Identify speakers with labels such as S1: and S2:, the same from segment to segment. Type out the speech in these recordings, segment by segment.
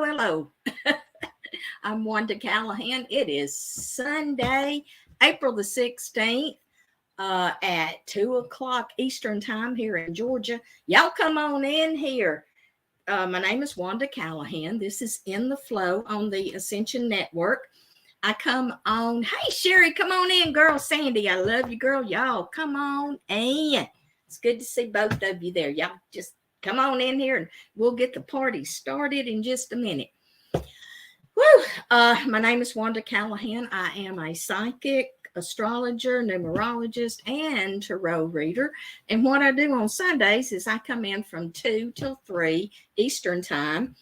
S1: Hello. I'm Wanda Callahan. It is Sunday, April the 16th at 2 o'clock Eastern time here in Georgia. Y'all come on in here. My name is Wanda Callahan. This is In the Flow on the Ascension Network. I come on. Hey, Sherry, come on in, girl. Sandy, I love you, girl. Y'all come on in. It's good to see both of you there. Y'all just come on in here and we'll get the party started in just a minute. Woo! My name is Wanda Callahan. I am a psychic, astrologer, numerologist, and tarot reader. And what I do on Sundays is I come in from 2 till 3 Eastern time.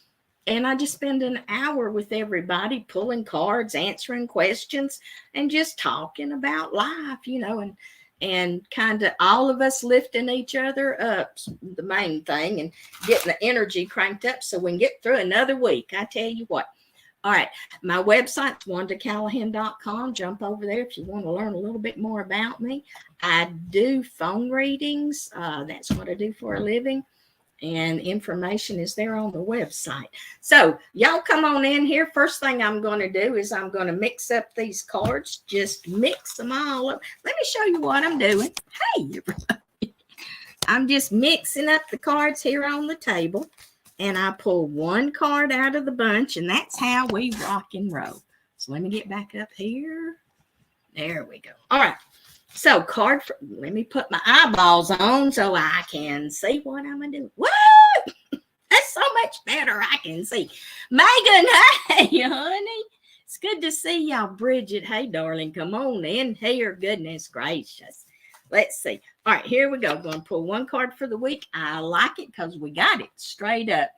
S1: And I just spend an hour with everybody, pulling cards, answering questions, and just talking about life, and kind of all of us lifting each other up, the main thing, and getting the energy cranked up so we can get through another week. I tell you what. All right. My website's wandacallahan.com. Jump over there if you want to learn a little bit more about me. I do phone readings. That's what I do for a living. And information is there on the website. So y'all come on in here. First thing I'm going to do is I'm going to mix up these cards. Just mix them all up. Let me show you what I'm doing. Hey, everybody. I'm just mixing up the cards here on the table. And I pull one card out of the bunch. And that's how we rock and roll. So let me get back up here. There we go. All right. So let me put my eyeballs on so I can see what I'm going to do. What? That's so much better. I can see. Megan, hey, honey. It's good to see y'all. Bridget, hey, darling. Come on in here. Goodness gracious. Let's see. All right, here we go. I'm going to pull one card for the week. I like it because we got it straight up.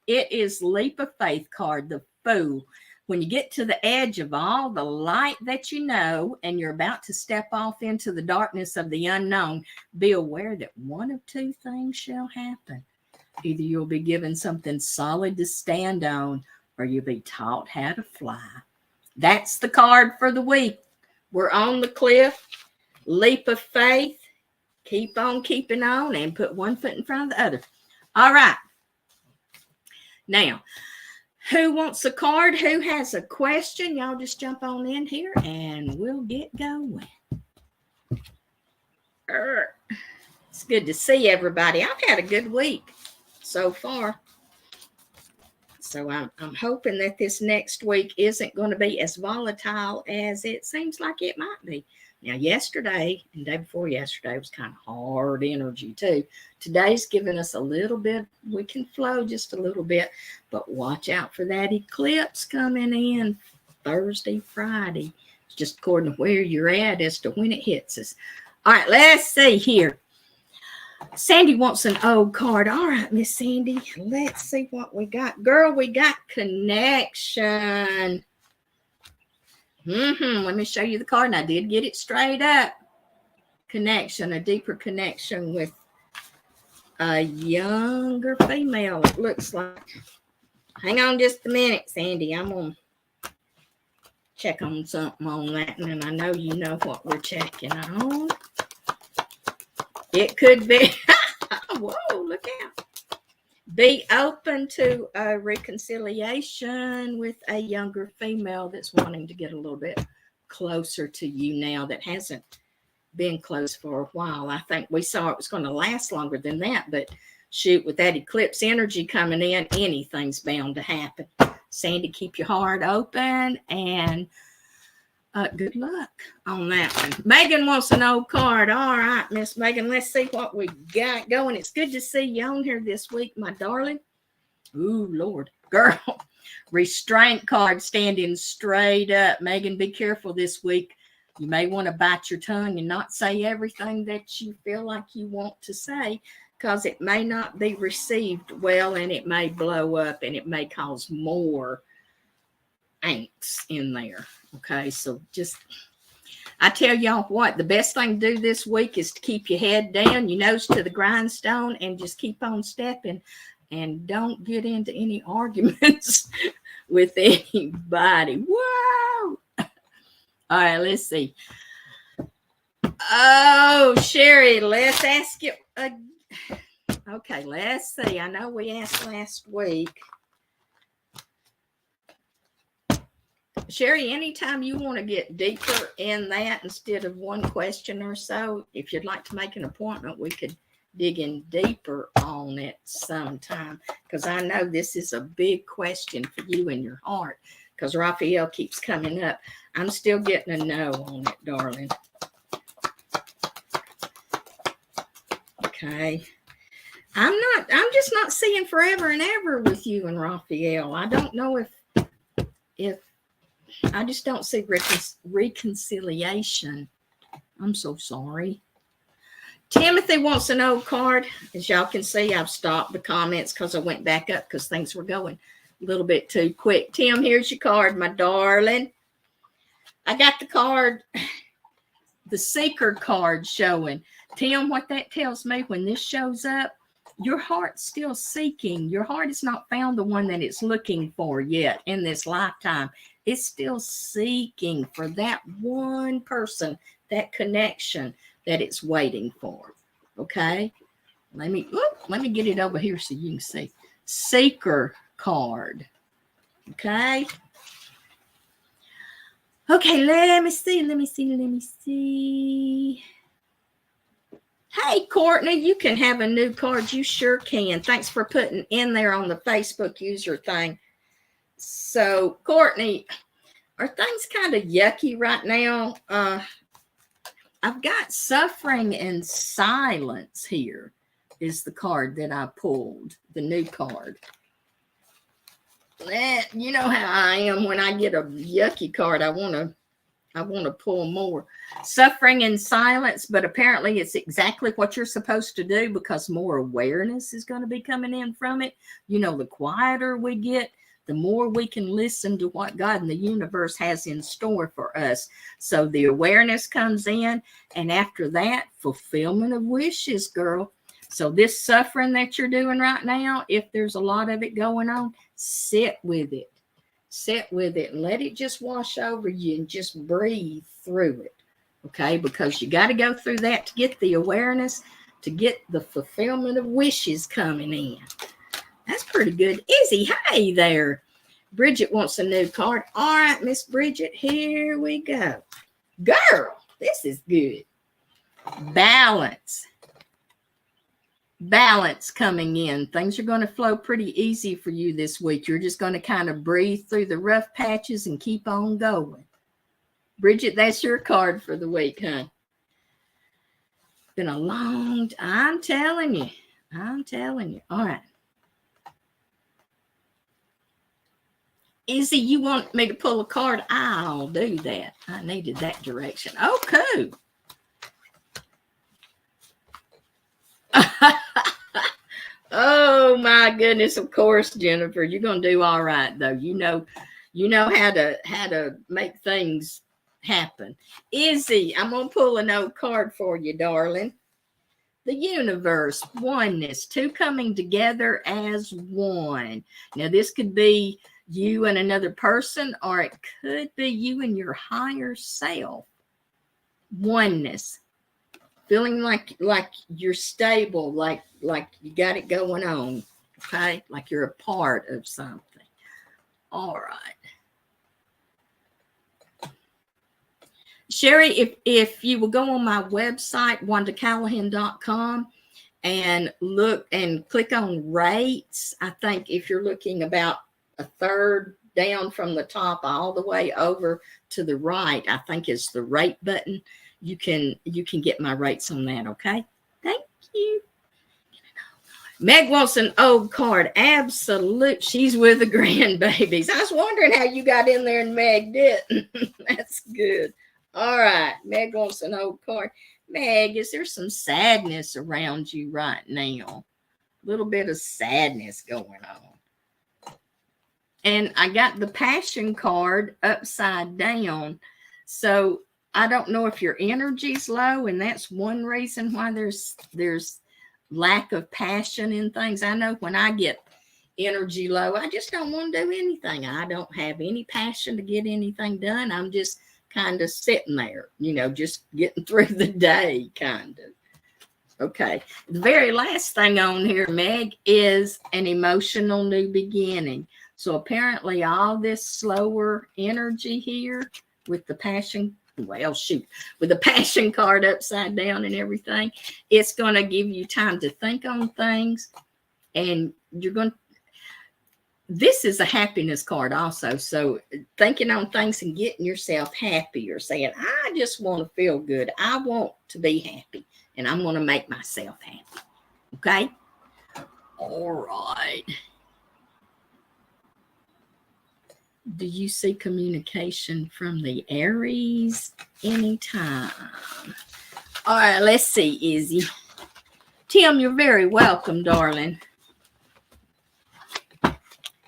S1: It is Leap of Faith card, the Fool. When you get to the edge of all the light that you know, and you're about to step off into the darkness of the unknown, be aware that one of two things shall happen. Either you'll be given something solid to stand on, or you'll be taught how to fly. That's the card for the week. We're on the cliff. Leap of faith. Keep on keeping on and put one foot in front of the other. All right. Now, who wants a card? Who has a question? Y'all just jump on in here and we'll get going. It's good to see everybody. I've had a good week so far. So I'm hoping that this next week isn't going to be as volatile as it seems like it might be. Now, yesterday and day before yesterday was kind of hard energy too. Today's giving us a little bit. We can flow just a little bit, but watch out for that eclipse coming in Thursday, Friday. It's just according to where you're at as to when it hits us. All right, let's see here. Sandy wants an old card. All right, Miss Sandy, let's see what we got. Girl, we got connection. Let me show you the card. And I did get it straight up. Connection, a deeper connection with a younger female, it looks like. Hang on just a minute, Sandy. I'm going to check on something on that. And then I know you know what we're checking on. It could be, whoa, look out. Be open to a reconciliation with a younger female that's wanting to get a little bit closer to you now, that hasn't been close for a while. I think we saw it was going to last longer than that, but shoot, with that eclipse energy coming in, anything's bound to happen. Sandy, keep your heart open and good luck on that one. Megan wants an old card. All right, Miss Megan, let's see what we got going. It's good to see you on here this week, my darling. Ooh, Lord. Girl, restraint card standing straight up. Megan, be careful this week. You may want to bite your tongue and not say everything that you feel like you want to say, because it may not be received well, and it may blow up, and it may cause more angst in there. Okay, so just, I tell y'all what, the best thing to do this week is to keep your head down, your nose to the grindstone, and just keep on stepping, and don't get into any arguments with anybody. Whoa! All right, let's see. Oh, Sherry, let's ask you. Okay, let's see. I know we asked last week. Sherry, anytime you want to get deeper in that instead of one question or so, if you'd like to make an appointment, we could dig in deeper on it sometime, because I know this is a big question for you in your heart, because Raphael keeps coming up. I'm still getting a no on it, darling. Okay. I'm just not seeing forever and ever with you and Raphael. I don't know if I just don't see reconciliation. I'm so sorry. Timothy wants an old card. As y'all can see, I've stopped the comments because I went back up because things were going a little bit too quick. Tim, here's your card, my darling. I got the card, the Seeker card showing. Tim, what that tells me, when this shows up, your heart's still seeking. Your heart has not found the one that it's looking for yet in this lifetime. It's still seeking for that one person, that connection that it's waiting for. Okay? Let me get it over here so you can see. Seeker card. Okay? Okay, let me see. Hey, Courtney, you can have a new card. You sure can. Thanks for putting in there on the Facebook user thing. So, Courtney, are things kind of yucky right now? I've got Suffering in Silence here is the card that I pulled, the new card. You know how I am when I get a yucky card. I want to pull more. Suffering in Silence, but apparently it's exactly what you're supposed to do, because more awareness is going to be coming in from it. You know, the quieter we get, the more we can listen to what God and the universe has in store for us. So the awareness comes in, and after that, fulfillment of wishes, girl. So this suffering that you're doing right now, if there's a lot of it going on, sit with it. Sit with it and let it just wash over you, and just breathe through it. Okay? Because you got to go through that to get the awareness, to get the fulfillment of wishes coming in. That's pretty good. Izzy, hey there. Bridget wants a new card. All right, Miss Bridget, here we go. Girl, this is good. Balance. Balance coming in. Things are going to flow pretty easy for you this week. You're just going to kind of breathe through the rough patches and keep on going. Bridget, that's your card for the week, huh? Been a long time. I'm telling you. All right. Izzy, you want me to pull a card? I'll do that. I needed that direction. Oh, cool. Oh my goodness, of course, Jennifer, you're gonna do all right though. You know how to make things happen. Izzy, I'm gonna pull an old card for you, darling. The universe, oneness, two coming together as one. Now this could be you and another person, or it could be you and your higher self. Oneness. Feeling like you're stable, like you got it going on, okay? Like you're a part of something. All right. Sherry, if you will go on my website, WandaCallahan.com, and look and click on rates. I think if you're looking about a third down from the top all the way over to the right, I think is the rate button. You can get my rates on that, okay? Thank you. Meg wants an old card. Absolute. She's with the grandbabies. I was wondering how you got in there and Meg didn't. That's good. All right. Meg wants an old card. Meg, is there some sadness around you right now? A little bit of sadness going on. And I got the Passion card upside down. So I don't know if your energy's low, and that's one reason why there's lack of passion in things. I know when I get energy low, I just don't want to do anything. I don't have any passion to get anything done. I'm just kind of sitting there, just getting through the day, kind of. Okay. The very last thing on here, Meg, is an emotional new beginning. So apparently all this slower energy here with the passion, with the Passion card upside down and everything, it's going to give you time to think on things, and this is a happiness card also. So thinking on things and getting yourself happy, or saying, I just want to feel good. I want to be happy, and I'm going to make myself happy. Okay. All right. Do you see communication from the Aries anytime? All right, let's see, Izzy. Tim, you're very welcome, darling.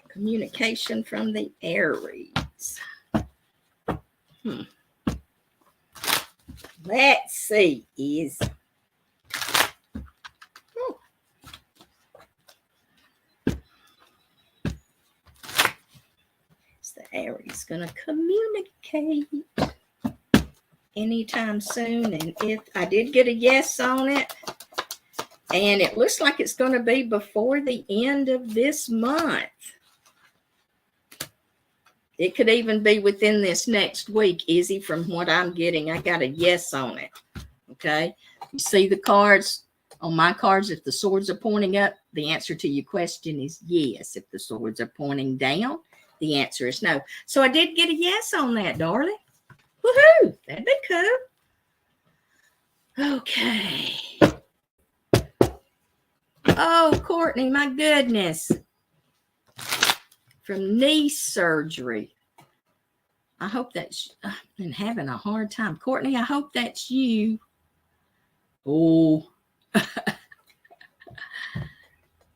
S1: Communication from the Aries. Let's see, Izzy. The Aries going to communicate anytime soon. And if I did get a yes on it, and it looks like it's going to be before the end of this month. It could even be within this next week, Izzy, from what I'm getting. I got a yes on it. Okay. You see the cards on my cards. If the swords are pointing up, the answer to your question is yes. If the swords are pointing down, the answer is no. So I did get a yes on that, darling. Woohoo! That'd be cool. Okay. Oh, Courtney, my goodness. From knee surgery. I hope that's, I've been having a hard time. Courtney, I hope that's you. Oh.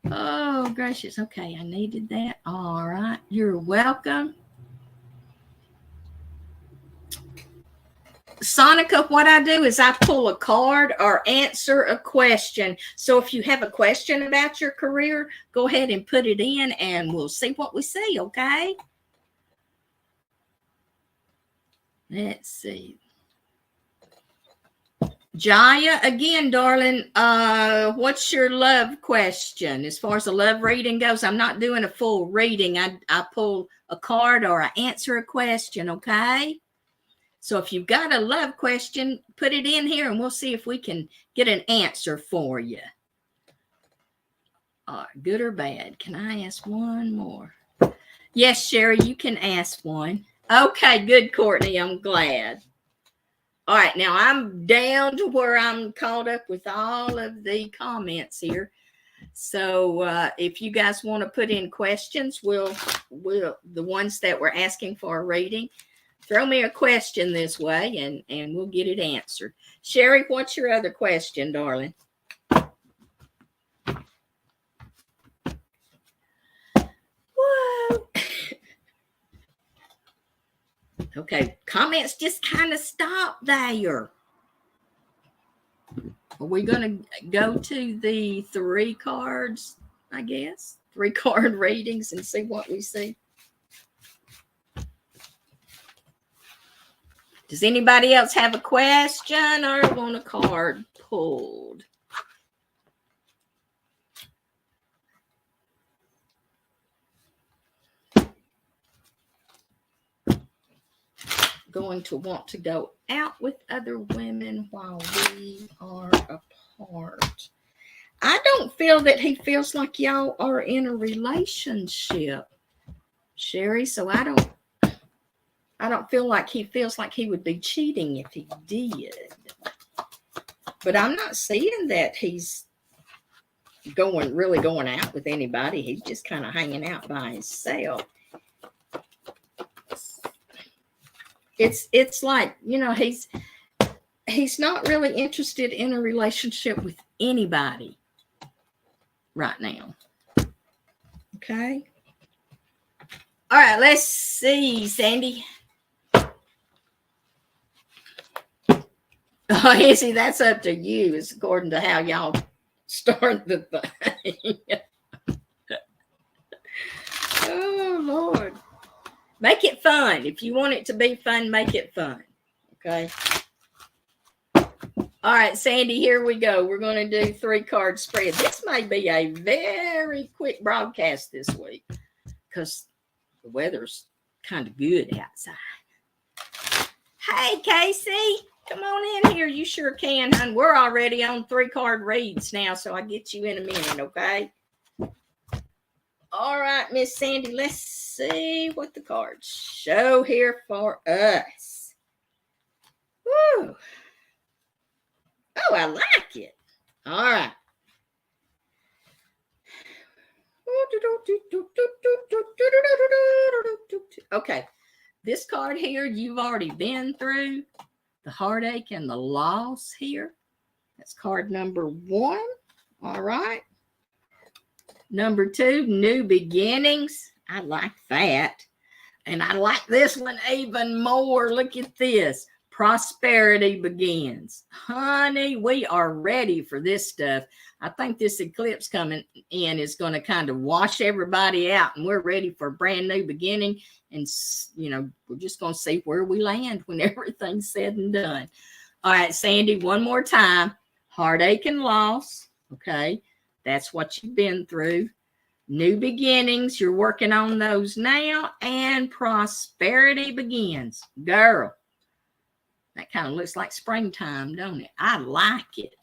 S1: Oh, gracious. Okay, I needed that. All right. You're welcome. Sonica, what I do is I pull a card or answer a question. So if you have a question about your career, go ahead and put it in and we'll see what we see, okay? Let's see. Jaya, again, darling, what's your love question? As far as the love reading goes, I'm not doing a full reading. I pull a card or I answer a question, okay? So if you've got a love question, put it in here and we'll see if we can get an answer for you. Good or bad? Can I ask one more? Yes, Sherry, you can ask one. Okay, good, Courtney. I'm glad. All right, now I'm down to where I'm caught up with all of the comments here. So if you guys want to put in questions, we'll the ones that we're asking for a reading, throw me a question this way and we'll get it answered. Sherry, what's your other question, darling? Whoa. Okay, comments just kind of stop there. Are we going to go to the 3 cards, I guess? 3 card readings and see what we see? Does anybody else have a question or want a card pulled? Going to want to go out with other women while we are apart. I don't feel that he feels like y'all are in a relationship, Sherry. So I don't feel like he feels like he would be cheating if he did. But I'm not seeing that he's really going out with anybody. He's just kind of hanging out by himself. It's like, he's not really interested in a relationship with anybody right now. Okay. All right, let's see, Sandy. Oh, Izzy, that's up to you. It's according to how y'all start the thing. Oh, Lord. Make it fun. If you want it to be fun, make it fun. Okay. All right, Sandy, here we go. We're going to do 3-card spread. This may be a very quick broadcast this week because the weather's kind of good outside. Hey, Casey, come on in here. You sure can, hon. We're already on 3-card reads now, so I'll get you in a minute, okay? All right, Miss Sandy, let's see what the cards show here for us. Woo. Oh, I like it. All right. Okay. This card here, you've already been through the heartache and the loss here. That's card number 1. All right. Number 2, new beginnings. I like that. And I like this one even more. Look at this. Prosperity begins. Honey, we are ready for this stuff. I think this eclipse coming in is going to kind of wash everybody out, and we're ready for a brand new beginning. And, you know, we're just going to see where we land when everything's said and done. All right, Sandy, one more time. Heartache and loss. Okay, that's what you've been through. New beginnings. You're working on those now. And prosperity begins. Girl. That kind of looks like springtime, don't it? I like it.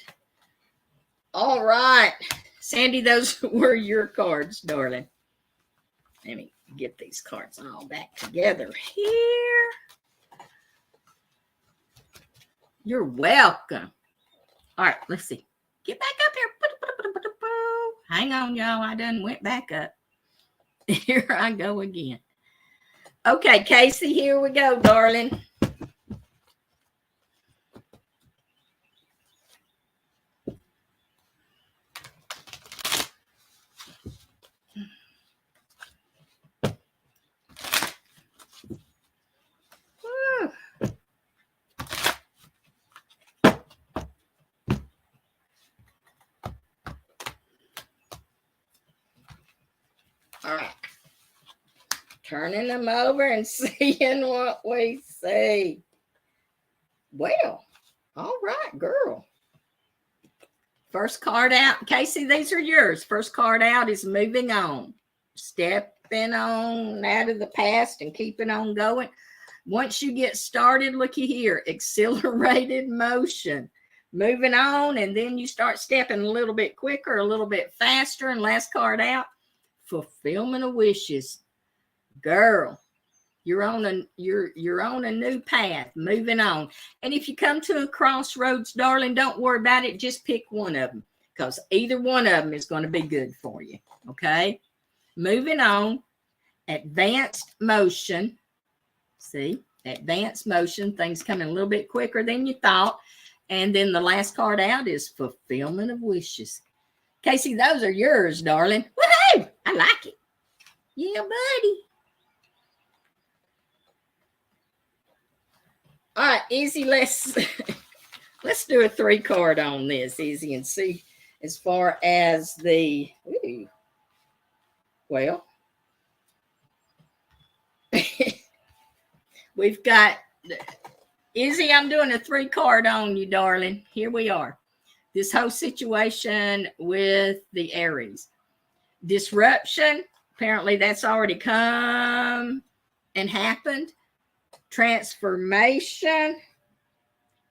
S1: All right. Sandy, those were your cards, darling. Let me get these cards all back together here. You're welcome. All right, let's see. Get back up here. Hang on, y'all. I done went back up. Here I go again. Okay, Casey, here we go, darling. All right. Turning them over and seeing what we see. Well, all right, girl. First card out. Casey, these are yours. First card out is moving on. Stepping on out of the past and keeping on going. Once you get started, looky here. Accelerated motion. Moving on, and then you start stepping a little bit quicker, a little bit faster. And last card out. Fulfillment of wishes. Girl, you're on a new path, moving on. And if you come to a crossroads, darling, don't worry about it. Just pick one of them, because either one of them is going to be good for you. Okay, moving on. Advanced motion. See, advanced motion. Things coming a little bit quicker than you thought. And then the last card out is fulfillment of wishes. Casey, those are yours, darling. Woohoo! I like it. Yeah, buddy. All right, Izzy, let's do a 3-card on this, Izzy, and see as far as the, well, we've got, Izzy, I'm doing a 3-card on you, darling. Here we are. This whole situation with the Aries. Disruption, apparently that's already come and happened. Transformation.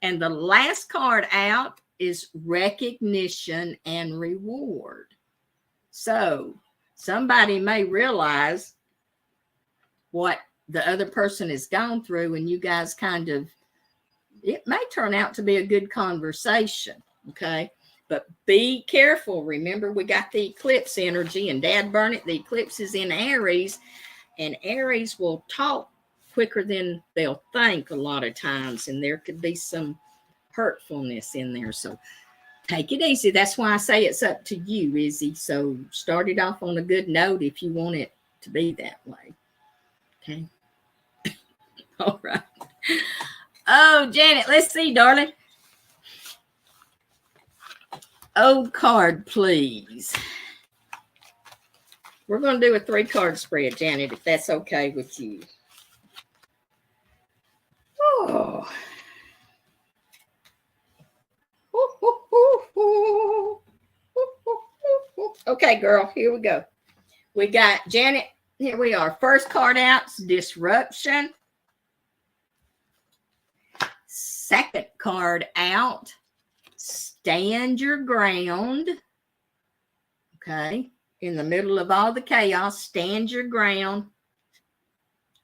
S1: And the last card out is recognition and reward. So somebody may realize what the other person has gone through, and you guys kind of, it may turn out to be a good conversation. Okay. But be careful. Remember, we got the eclipse energy, and Dad burn it. The eclipse is in Aries, and Aries will talk quicker than they'll think a lot of times. And there could be some hurtfulness in there. So take it easy. That's why I say it's up to you, Izzy. So start it off on a good note if you want it to be that way. Okay. All right. Oh, Janet, let's see, darling. Oh, card, please. We're going to do a 3-card spread, Janet, if that's okay with you. Oh. Okay, girl, here we go. We got Janet. Here we are. First card out, disruption. Second card out, stand your ground. Okay. In the middle of all the chaos, stand your ground.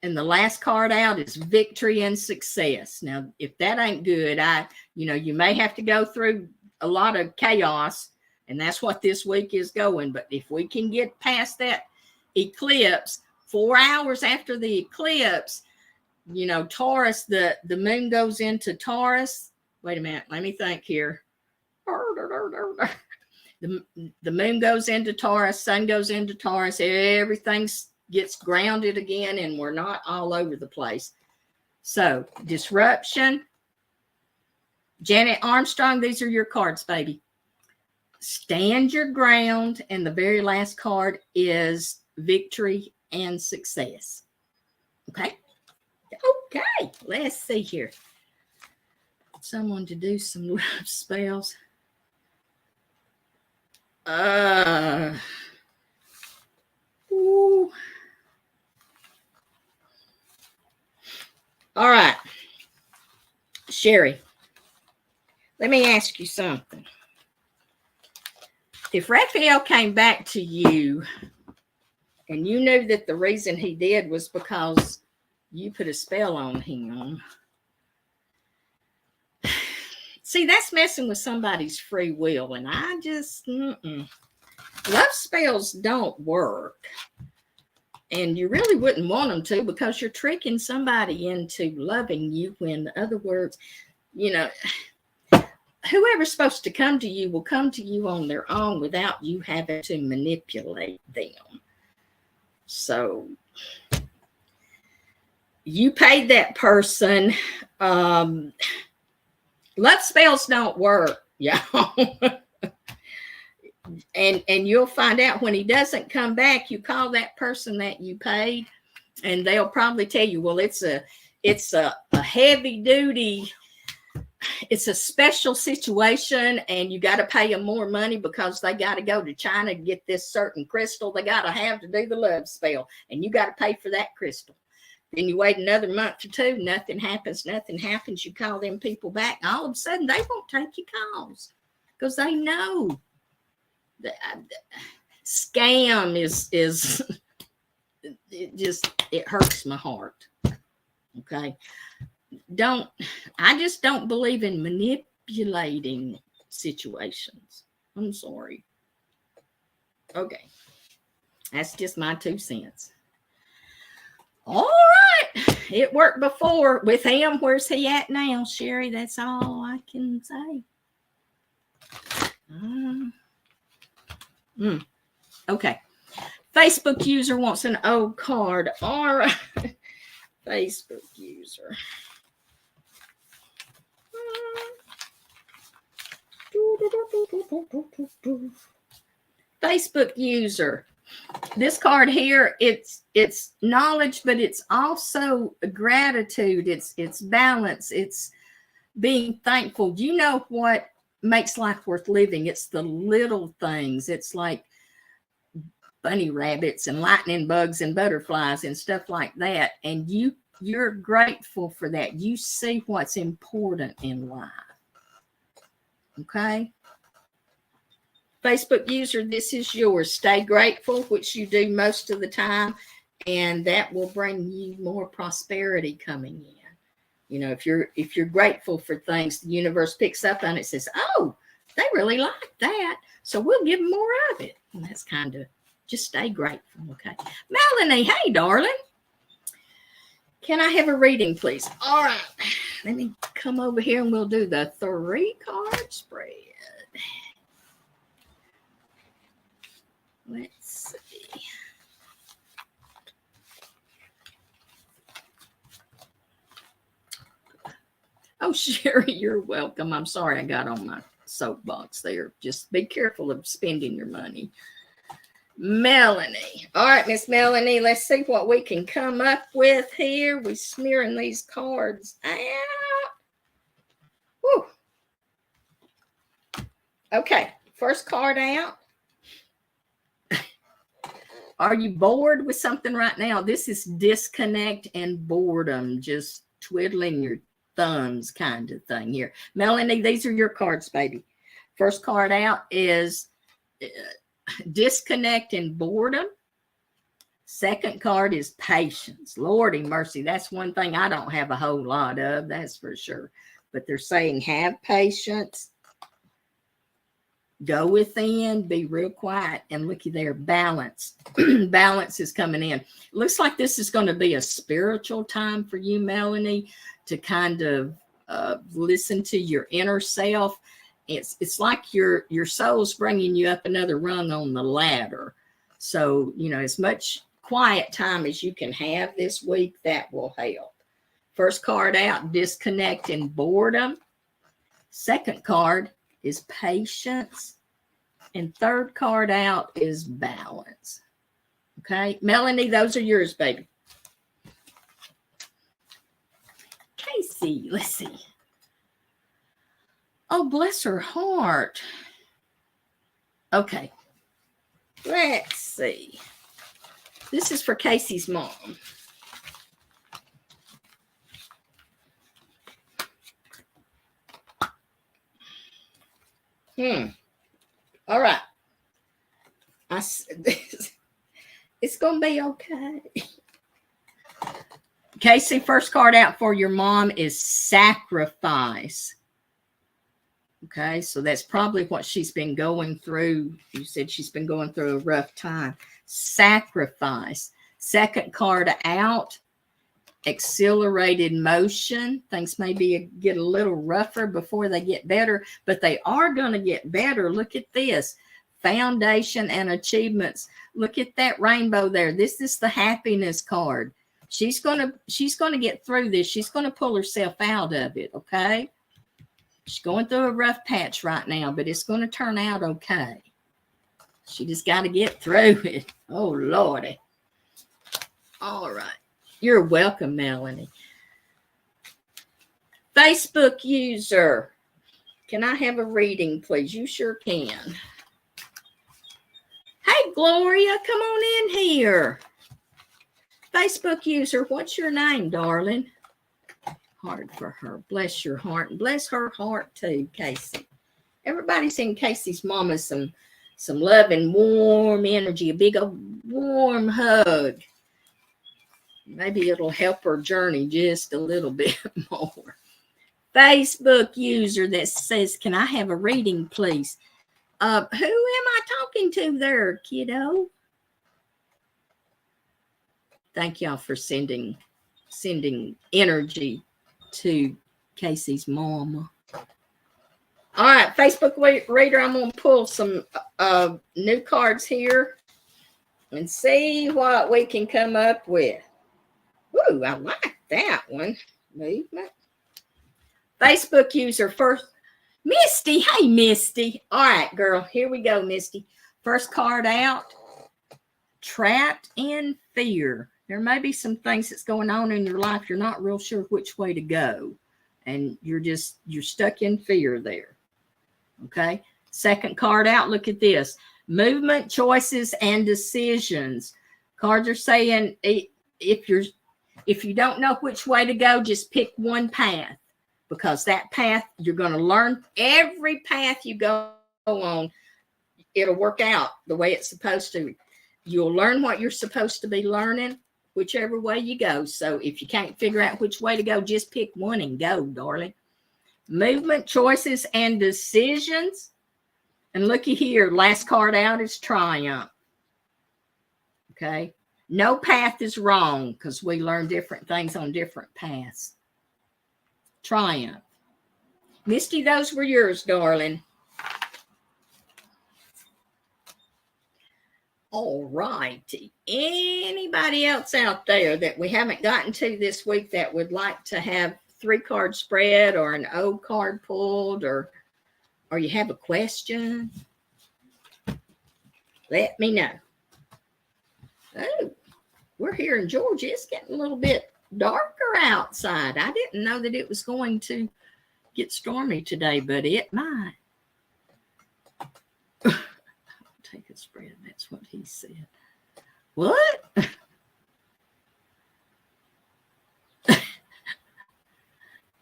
S1: And the last card out is victory and success. Now, if that ain't good, you may have to go through a lot of chaos, and that's what this week is going. But if we can get past that eclipse, 4 hours after the eclipse, Taurus, the moon goes into Taurus. Wait a minute, let me think here. The moon goes into Taurus, sun goes into Taurus, everything gets grounded again, and we're not all over the place. So, disruption. Janet Armstrong, these are your cards, baby. Stand your ground, and the very last card is victory and success. Okay? Okay, let's see here. Someone to do some love spells. Ooh. All right. Sherry, let me ask you something. If Raphael came back to you and you knew that the reason he did was because you put a spell on him, see, that's messing with somebody's free will. And I just, love spells don't work. And you really wouldn't want them to, because you're tricking somebody into loving you when, in other words, whoever's supposed to come to you will come to you on their own without you having to manipulate them. So you paid that person. Love spells don't work, y'all. And you'll find out when he doesn't come back. You call that person that you paid, and they'll probably tell you, well, it's a heavy duty, it's a special situation, and you got to pay them more money because they got to go to China to get this certain crystal they got to have to do the love spell, and you got to pay for that crystal. Then you wait another month or two, nothing happens. You call them people back, and all of a sudden they won't take your calls because they know the scam is it hurts my heart. Okay. I just don't believe in manipulating situations. I'm sorry. Okay. That's just my 2 cents. All right. It worked before with him. Where's he at now, Sherry? That's all I can say. Okay. Facebook user wants an O card. All right. Facebook user. Facebook user. This card here, it's knowledge, but it's also gratitude. It's balance. It's being thankful. You know what makes life worth living? It's the little things. It's like bunny rabbits and lightning bugs and butterflies and stuff like that. And you're grateful for that. You see what's important in life. Okay. Facebook user, this is yours. Stay grateful, which you do most of the time, and that will bring you more prosperity coming in. If you're grateful for things, the universe picks up on it, says, oh, they really like that, so we'll give them more of it. And that's kind of, just stay grateful. Okay. Melanie, hey, darling. Can I have a reading, please? All right. let me come over here and we'll do the 3-card spread. Let's see. Oh, Sherry, you're welcome. I'm sorry I got on my soapbox there. Just be careful of spending your money. Melanie. All right, Miss Melanie, let's see what we can come up with here. We're smearing these cards out. Woo. Okay, first card out. Are you bored with something right now? This is disconnect and boredom, just twiddling your thumbs kind of thing here. Melanie, these are your cards, baby. First card out is disconnect and boredom. Second card is patience. Lordy mercy, that's one thing I don't have a whole lot of, that's for sure. But they're saying have patience. Go within, be real quiet, and looky there, balance. Balance is coming in. Looks like this is going to be a spiritual time for you, Melanie, to kind of listen to your inner self. It's like your soul's bringing you up another rung on the ladder. So, you know, as much quiet time as you can have this week, that will help. First card out, disconnect and boredom. Second card is patience. And third card out is balance. Okay, Melanie, those are yours, baby. Casey, let's see. Oh, bless her heart. Okay, let's see. This is for Casey's mom. All right. It's going to be okay. Casey, first card out for your mom is sacrifice. Okay, so that's probably what she's been going through. You said she's been going through a rough time. Sacrifice. Second card out, accelerated motion. Things maybe get a little rougher before they get better, but they are going to get better. Look at this. Foundation and achievements. Look at that rainbow there. This is the happiness card. She's going to get through this. She's going to pull herself out of it, okay? She's going through a rough patch right now, but it's going to turn out okay. She just got to get through it. Oh, Lordy. All right. You're welcome, Melanie. Facebook user. Can I have a reading, please? You sure can. Hey, Gloria, come on in here. Facebook user, what's your name, darling? Hard for her. Bless your heart. And bless her heart, too, Casey. Everybody send Casey's mama some love and warm energy, a big warm hug. Maybe it'll help her journey just a little bit more. Facebook user that says, can I have a reading, please? Who am I talking to there, kiddo? Thank y'all for sending energy to Casey's mama. All right, Facebook reader, I'm going to pull some new cards here and see what we can come up with. Ooh, I like that one. Movement. Facebook user first. Misty. Hey, Misty. All right, girl. Here we go, Misty. First card out. Trapped in fear. There may be some things that's going on in your life. You're not real sure which way to go. And you're stuck in fear there. Okay. Second card out. Look at this. Movement, choices, and decisions. Cards are saying if you don't know which way to go, just pick one path, because that path you're going to learn. Every path you go on, it'll work out the way it's supposed to. You'll learn what you're supposed to be learning, whichever way you go. So if you can't figure out which way to go, just pick one and go, darling. Movement, choices, and decisions. And looky here, last card out is triumph. Okay. No path is wrong because we learn different things on different paths. Triumph. Misty, those were yours, darling. All righty. Anybody else out there that we haven't gotten to this week that would like to have 3-card spread or an O card pulled, or you have a question? Let me know. Oh, we're here in Georgia. It's getting a little bit darker outside. I didn't know that it was going to get stormy today, but it might. Take a spread. That's what he said. What?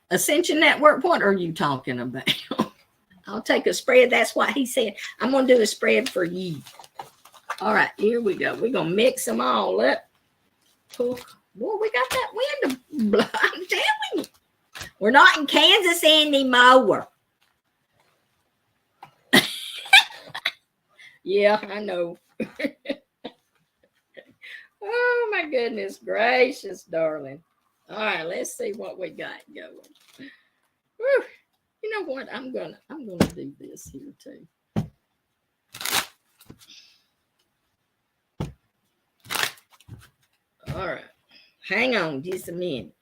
S1: Ascension Network, what are you talking about? I'll take a spread. That's what he said. I'm going to do a spread for you. All right, here we go. We're going to mix them all up. Boy, we got that wind. I'm telling you. We're not in Kansas anymore. Yeah, I know. Oh, my goodness gracious, darling. All right, let's see what we got going. Whew. You know what? I'm gonna do this here too. All right. Hang on just a minute.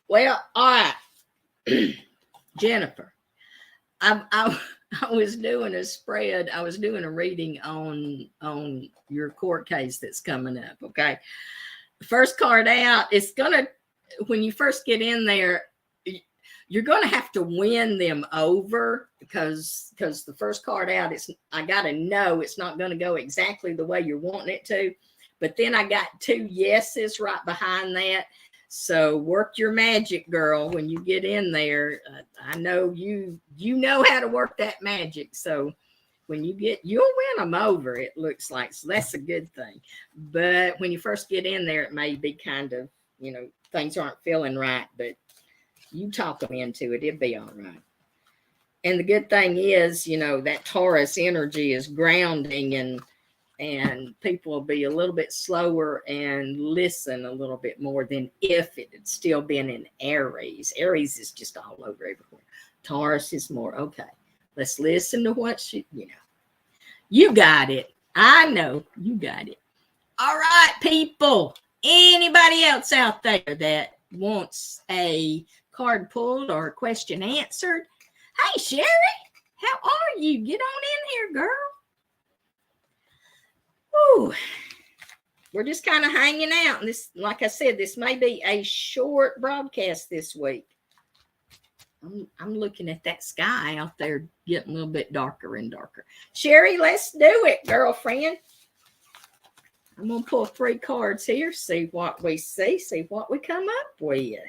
S1: Well, all right. Jennifer, I was doing a spread. I was doing a reading on your court case that's coming up. Okay. First card out, it's gonna, when you first get in there, you're gonna have to win them over because the first card out is, I gotta know it's not gonna go exactly the way you're wanting it to. But then I got 2 yeses right behind that. So work your magic, girl, when you get in there. I know you know how to work that magic. So when you get, you'll win them over, it looks like. So that's a good thing. But when you first get in there, it may be kind of, things aren't feeling right, but you talk them into it, it'll be all right. And the good thing is, that Taurus energy is grounding, and people will be a little bit slower and listen a little bit more than if it had still been in Aries. Aries is just all over everywhere. Taurus is more, okay, let's listen to what you got it. I know you got it. All right, people. Anybody else out there that wants a card pulled or a question answered? Hey, Sherry, how are you? Get on in here, girl. Ooh, we're just kind of hanging out. And this, like I said, this may be a short broadcast this week. I'm looking at that sky out there getting a little bit darker and darker. Sherry, let's do it, girlfriend. I'm going to pull 3 cards here, see what we see what we come up with.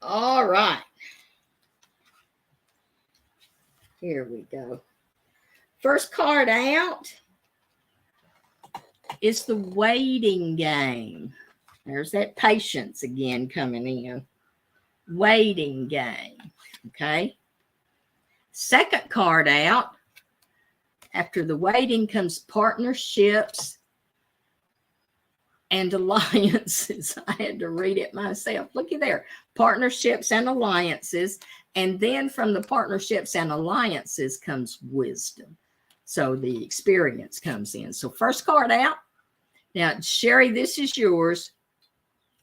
S1: All right. Here we go. First card out is the waiting game. There's that patience again coming in. Waiting game. Okay. Second card out. After the waiting comes partnerships and alliances. I had to read it myself. Looky there. Partnerships and alliances. And then from the partnerships and alliances comes wisdom. So the experience comes in. So first card out. Now, Sherry, this is yours.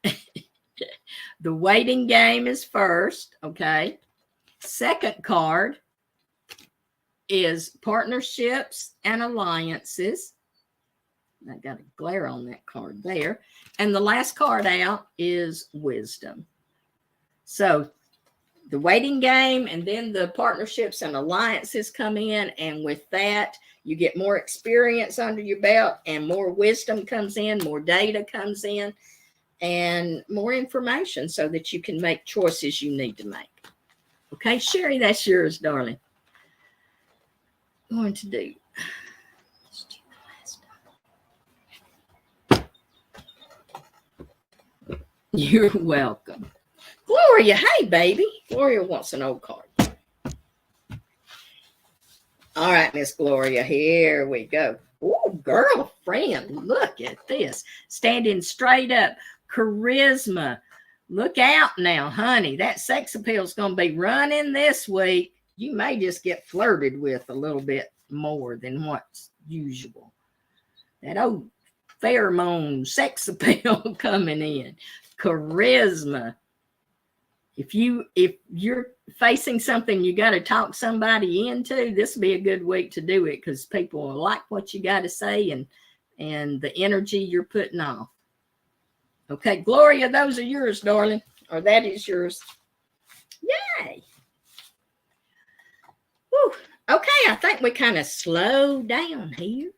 S1: The waiting game is first. Okay. Second card is partnerships and alliances. I got a glare on that card there. And the last card out is wisdom. So the waiting game and then the partnerships and alliances come in. And with that, you get more experience under your belt and more wisdom comes in, more data comes in, and more information so that you can make choices you need to make. Okay, Sherry, that's yours, darling. Going to do. You're welcome. Gloria, hey, baby. Gloria wants an old card. All right, Miss Gloria, here we go. Oh, girlfriend, look at this. Standing straight up. Charisma. Look out now, honey. That sex appeal is going to be running this week. You may just get flirted with a little bit more than what's usual. That old pheromone sex appeal coming in. Charisma. If you're facing something you got to talk somebody into, this will be a good week to do it, because people will like what you got to say and the energy you're putting off. Okay, Gloria, those are yours, darling, or that is yours. Yay. Whew. Okay, I think we kind of slowed down here.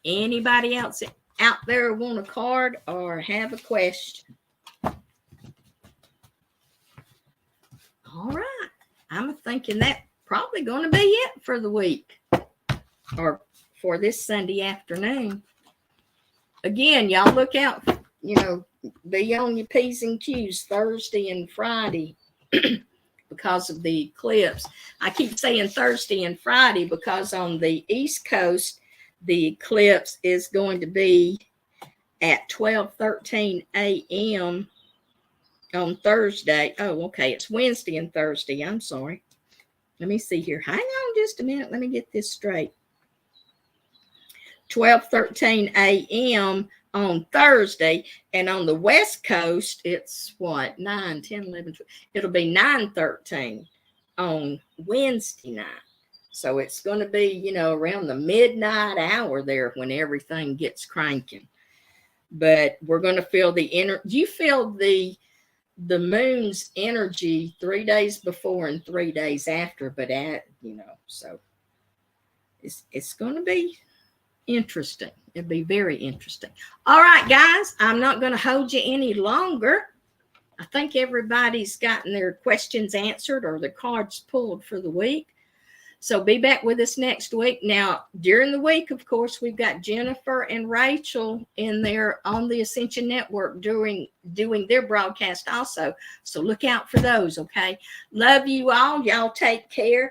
S1: Anybody else out there want a card or have a question? All right. I'm thinking that probably going to be it for the week, or for this Sunday afternoon. Again, y'all look out, be on your P's and Q's Thursday and Friday because of the eclipse. I keep saying Thursday and Friday because on the East Coast, the eclipse is going to be at 12:13 a.m. on Thursday. Oh, okay. It's Wednesday and Thursday. I'm sorry. Let me see here. Hang on just a minute. Let me get this straight. 12:13 a.m. on Thursday. And on the West Coast, it's what? 9, 10, 11, 12. It'll be 9:13 on Wednesday night. So it's going to be, around the midnight hour there when everything gets cranking. But we're going to feel the you feel the moon's energy 3 days before and 3 days after, but so it's going to be interesting. It'll be very interesting. All right, guys, I'm not going to hold you any longer. I think everybody's gotten their questions answered or their cards pulled for the week. So be back with us next week. Now, during the week, of course, we've got Jennifer and Rachel in there on the Ascension Network doing their broadcast also. So look out for those, okay? Love you all. Y'all take care.